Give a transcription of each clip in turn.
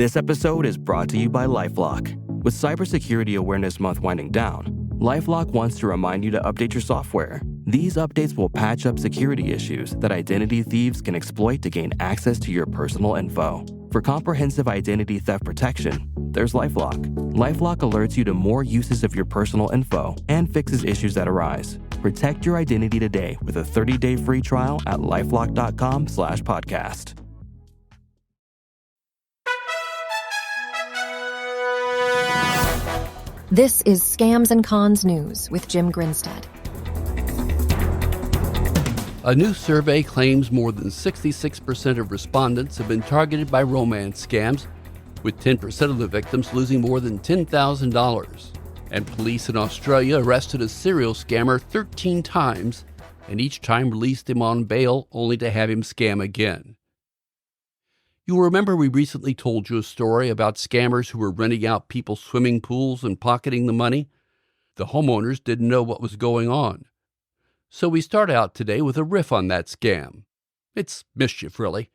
This episode is brought to you by LifeLock. With Cybersecurity Awareness Month winding down, LifeLock wants to remind you to update your software. These updates will patch up security issues that identity thieves can exploit to gain access to your personal info. For comprehensive identity theft protection, there's LifeLock. LifeLock alerts you to more uses of your personal info and fixes issues that arise. Protect your identity today with a 30-day free trial at LifeLock.com/podcast. This is Scams and Cons News with Jim Grinstead. A new survey claims more than 66% of respondents have been targeted by romance scams, with 10% of the victims losing more than $10,000. And police in Australia arrested a serial scammer 13 times, and each time released him on bail only to have him scam again. You'll remember we recently told you a story about scammers who were renting out people's swimming pools and pocketing the money. The homeowners didn't know what was going on. So we start out today with a riff on that scam. It's mischief, really.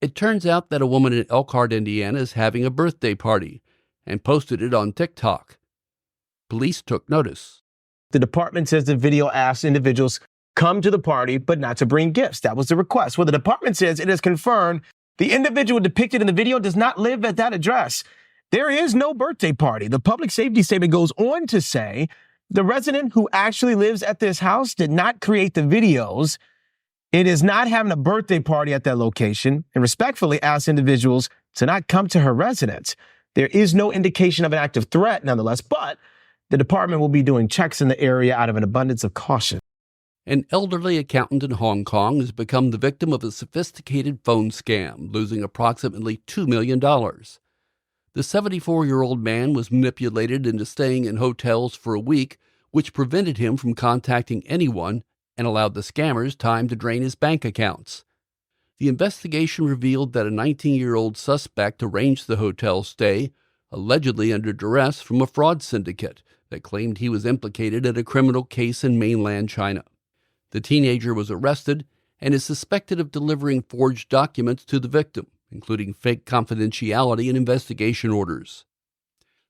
It turns out that a woman in Elkhart, Indiana is having a birthday party and posted it on TikTok. Police took notice. The department says the video asks individuals come to the party, but not to bring gifts. That was the request. Well, the department says it is confirmed the individual depicted in the video does not live at that address. There is no birthday party. The public safety statement goes on to say the resident who actually lives at this house did not create the videos. It is not having a birthday party at that location, and respectfully asks individuals to not come to her residence. There is no indication of an active threat, nonetheless, but the department will be doing checks in the area out of an abundance of caution. An elderly accountant in Hong Kong has become the victim of a sophisticated phone scam, losing approximately $2 million. The 74-year-old man was manipulated into staying in hotels for a week, which prevented him from contacting anyone and allowed the scammers time to drain his bank accounts. The investigation revealed that a 19-year-old suspect arranged the hotel stay, allegedly under duress from a fraud syndicate that claimed he was implicated in a criminal case in mainland China. The teenager was arrested and is suspected of delivering forged documents to the victim, including fake confidentiality and investigation orders.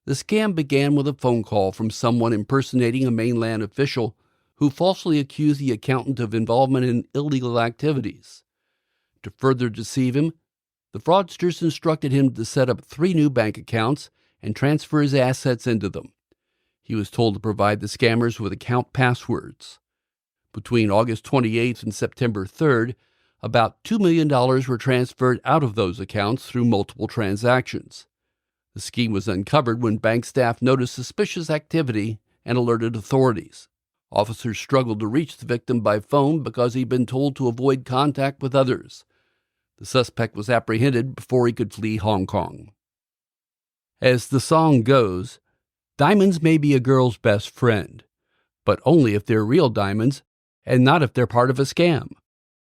The scam began with a phone call from someone impersonating a mainland official who falsely accused the accountant of involvement in illegal activities. To further deceive him, the fraudsters instructed him to set up 3 new bank accounts and transfer his assets into them. He was told to provide the scammers with account passwords. Between August 28th and September 3rd, about $2 million were transferred out of those accounts through multiple transactions. The scheme was uncovered when bank staff noticed suspicious activity and alerted authorities. Officers struggled to reach the victim by phone because he'd been told to avoid contact with others. The suspect was apprehended before he could flee Hong Kong. As the song goes, diamonds may be a girl's best friend, but only if they're real diamonds and not if they're part of a scam.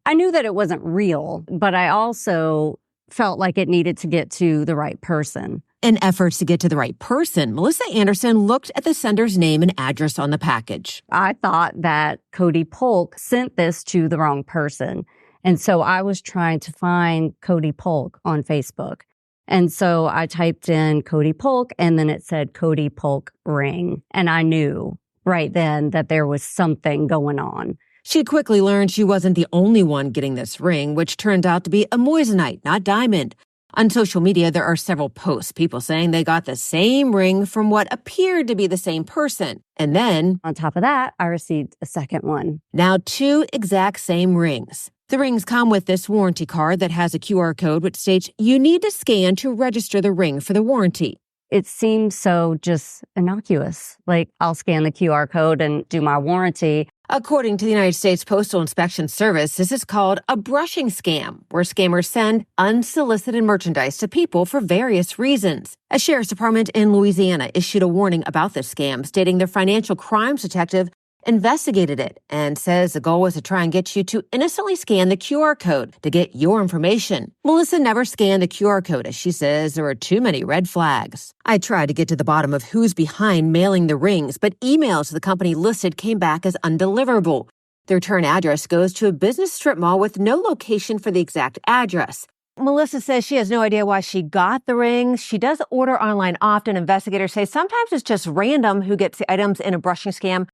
I knew that it wasn't real, but I also felt like it needed to get to the right person. In efforts to get to the right person, Melissa Anderson looked at the sender's name and address on the package. I thought that Cody Polk sent this to the wrong person. And so I was trying to find Cody Polk on Facebook. And so I typed in Cody Polk, and then it said Cody Polk ring. And I knew right then that there was something going on. She quickly learned she wasn't the only one getting this ring, which turned out to be a moissanite, not diamond. On social media, there are several posts, people saying they got the same ring from what appeared to be the same person. And then, on top of that, I received a second one. Now 2 exact same rings. The rings come with this warranty card that has a QR code which states you need to scan to register the ring for the warranty. It seems so just innocuous. Like, I'll scan the QR code and do my warranty. According to the United States Postal Inspection Service, this is called a brushing scam, where scammers send unsolicited merchandise to people for various reasons. A sheriff's department in Louisiana issued a warning about this scam, stating their financial crimes detective investigated it and says the goal was to try and get you to innocently scan the QR code to get your information. Melissa never scanned the QR code, as she says there were too many red flags. I tried to get to the bottom of who's behind mailing the rings, but emails to the company listed came back as undeliverable. The return address goes to a business strip mall with no location for the exact address. Melissa says she has no idea why she got the ring. She does order online often. Investigators say sometimes it's just random who gets the items in a brushing scam.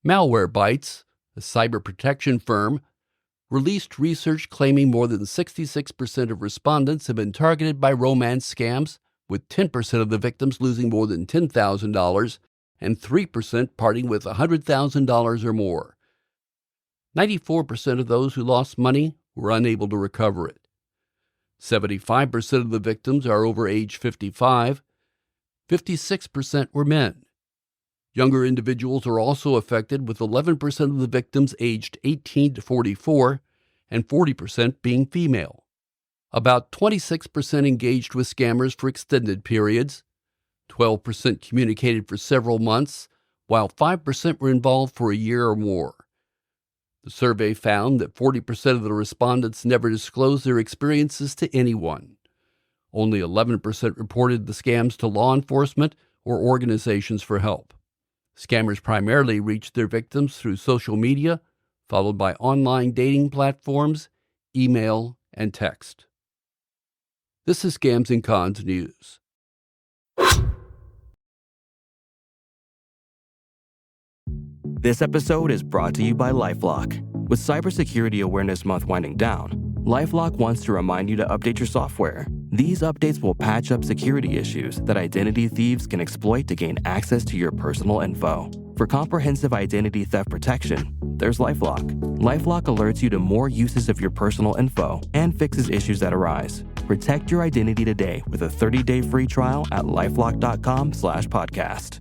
Malwarebytes, a cyber protection firm, released research claiming more than 66% of respondents have been targeted by romance scams, with 10% of the victims losing more than $10,000 and 3% parting with $100,000 or more. 94% of those who lost money were unable to recover it. 75% of the victims are over age 55. 56% were men. Younger individuals are also affected, with 11% of the victims aged 18 to 44 and 40% being female. About 26% engaged with scammers for extended periods. 12% communicated for several months, while 5% were involved for a year or more. The survey found that 40% of the respondents never disclosed their experiences to anyone. Only 11% reported the scams to law enforcement or organizations for help. Scammers primarily reached their victims through social media, followed by online dating platforms, email, and text. This is Scams and Cons News. This episode is brought to you by LifeLock. With Cybersecurity Awareness Month winding down, LifeLock wants to remind you to update your software. These updates will patch up security issues that identity thieves can exploit to gain access to your personal info. For comprehensive identity theft protection, there's LifeLock. LifeLock alerts you to more uses of your personal info and fixes issues that arise. Protect your identity today with a 30-day free trial at lifelock.com/podcast.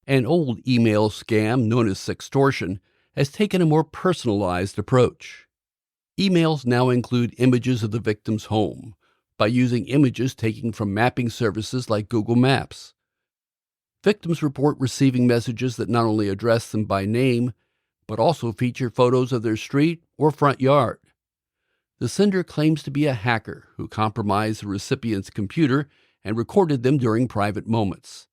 An old email scam known as sextortion has taken a more personalized approach. Emails now include images of the victim's home by using images taken from mapping services like Google Maps. Victims report receiving messages that not only address them by name, but also feature photos of their street or front yard. The sender claims to be a hacker who compromised the recipient's computer and recorded them during private moments.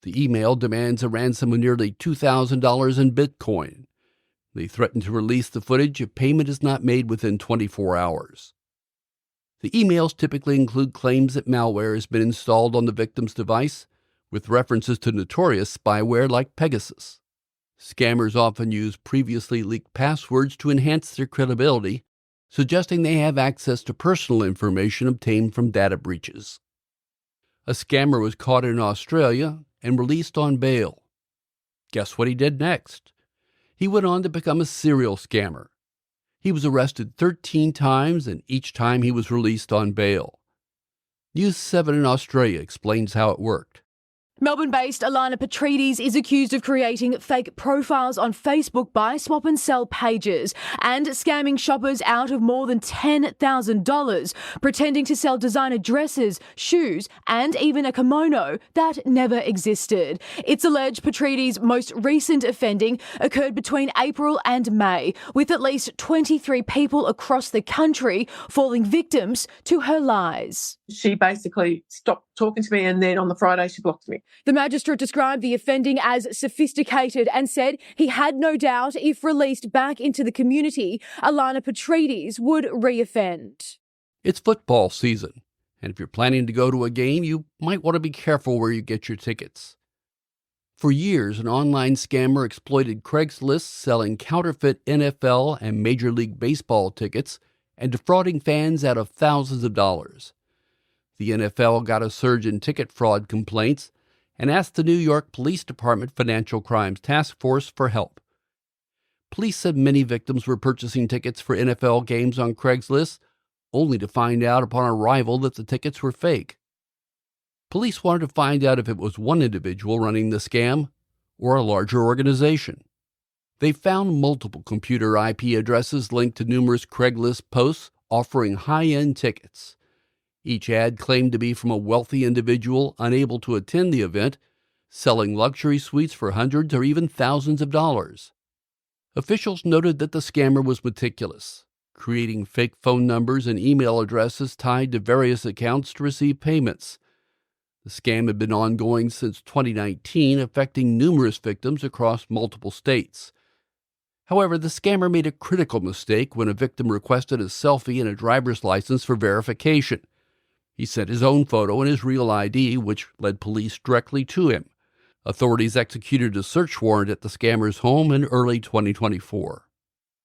The email demands a ransom of nearly $2,000 in Bitcoin. They threaten to release the footage if payment is not made within 24 hours. The emails typically include claims that malware has been installed on the victim's device, with references to notorious spyware like Pegasus. Scammers often use previously leaked passwords to enhance their credibility, suggesting they have access to personal information obtained from data breaches. A scammer was caught in Australia and released on bail. Guess what he did next? He went on to become a serial scammer. He was arrested 13 times, and each time he was released on bail. News 7 in Australia explains how it worked. Melbourne-based Alana Petrides is accused of creating fake profiles on Facebook buy, swap and sell pages and scamming shoppers out of more than $10,000, pretending to sell designer dresses, shoes and even a kimono that never existed. It's alleged Petrides' most recent offending occurred between April and May, with at least 23 people across the country falling victims to her lies. She basically stopped talking to me, and then on the Friday she blocked me. The magistrate described the offending as sophisticated and said he had no doubt if released back into the community, Alana Petrides would reoffend. It's football season, and if you're planning to go to a game, you might want to be careful where you get your tickets. For years, an online scammer exploited Craigslist, selling counterfeit NFL and Major League Baseball tickets and defrauding fans out of thousands of dollars. The NFL got a surge in ticket fraud complaints and asked the New York Police Department Financial Crimes Task Force for help. Police said many victims were purchasing tickets for NFL games on Craigslist, only to find out upon arrival that the tickets were fake. Police wanted to find out if it was one individual running the scam or a larger organization. They found multiple computer IP addresses linked to numerous Craigslist posts offering high-end tickets. Each ad claimed to be from a wealthy individual unable to attend the event, selling luxury suites for hundreds or even thousands of dollars. Officials noted that the scammer was meticulous, creating fake phone numbers and email addresses tied to various accounts to receive payments. The scam had been ongoing since 2019, affecting numerous victims across multiple states. However, the scammer made a critical mistake when a victim requested a selfie and a driver's license for verification. He sent his own photo and his real ID, which led police directly to him. Authorities executed a search warrant at the scammer's home in early 2024.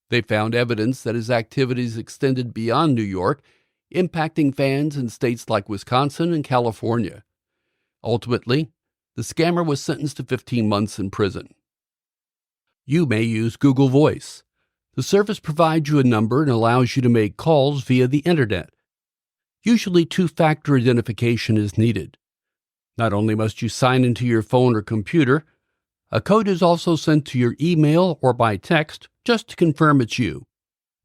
They found evidence that his activities extended beyond New York, impacting fans in states like Wisconsin and California. Ultimately, the scammer was sentenced to 15 months in prison. You may use Google Voice. The service provides you a number and allows you to make calls via the internet. Usually, two-factor identification is needed. Not only must you sign into your phone or computer, a code is also sent to your email or by text just to confirm it's you.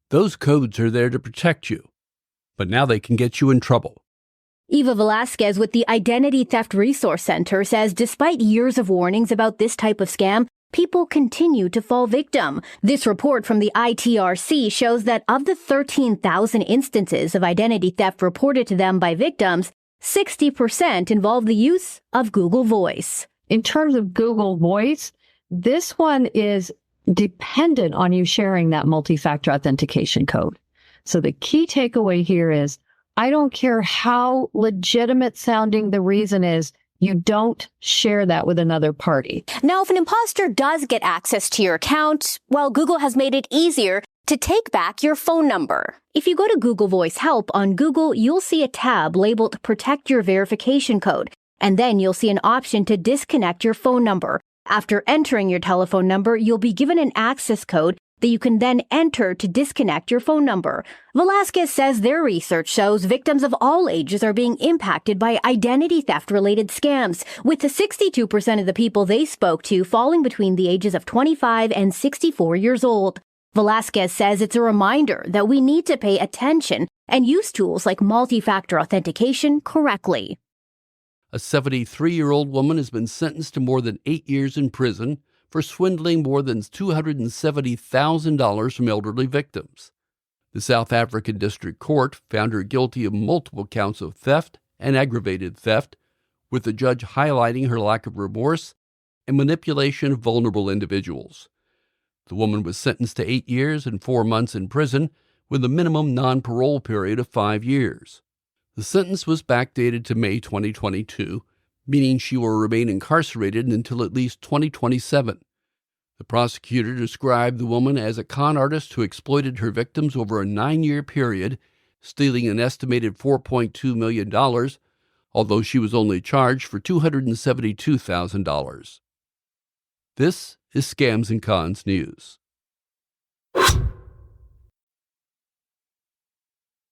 Those codes are there to protect you, but now they can get you in trouble. Eva Velasquez with the Identity Theft Resource Center says despite years of warnings about this type of scam, people continue to fall victim. This report from the ITRC shows that of the 13,000 instances of identity theft reported to them by victims, 60% involve the use of Google Voice. In terms of Google Voice, this one is dependent on you sharing that multi-factor authentication code. So the key takeaway here is, I don't care how legitimate sounding the reason is, you don't share that with another party. Now, if an imposter does get access to your account, well, Google has made it easier to take back your phone number. If you go to Google Voice Help on Google, you'll see a tab labeled Protect Your Verification Code, and then you'll see an option to disconnect your phone number. After entering your telephone number, you'll be given an access code that you can then enter to disconnect your phone number. Velasquez says their research shows victims of all ages are being impacted by identity theft-related scams, with the 62% of the people they spoke to falling between the ages of 25 and 64 years old. Velasquez says it's a reminder that we need to pay attention and use tools like multi-factor authentication correctly. A 73-year-old woman has been sentenced to more than 8 years in prison for swindling more than $270,000 from elderly victims. The South African District Court found her guilty of multiple counts of theft and aggravated theft, with the judge highlighting her lack of remorse and manipulation of vulnerable individuals. The woman was sentenced to 8 years and 4 months in prison, with a minimum non-parole period of 5 years. The sentence was backdated to May 2022, meaning she will remain incarcerated until at least 2027. The prosecutor described the woman as a con artist who exploited her victims over a 9-year period, stealing an estimated $4.2 million, although she was only charged for $272,000. This is Scams and Cons News.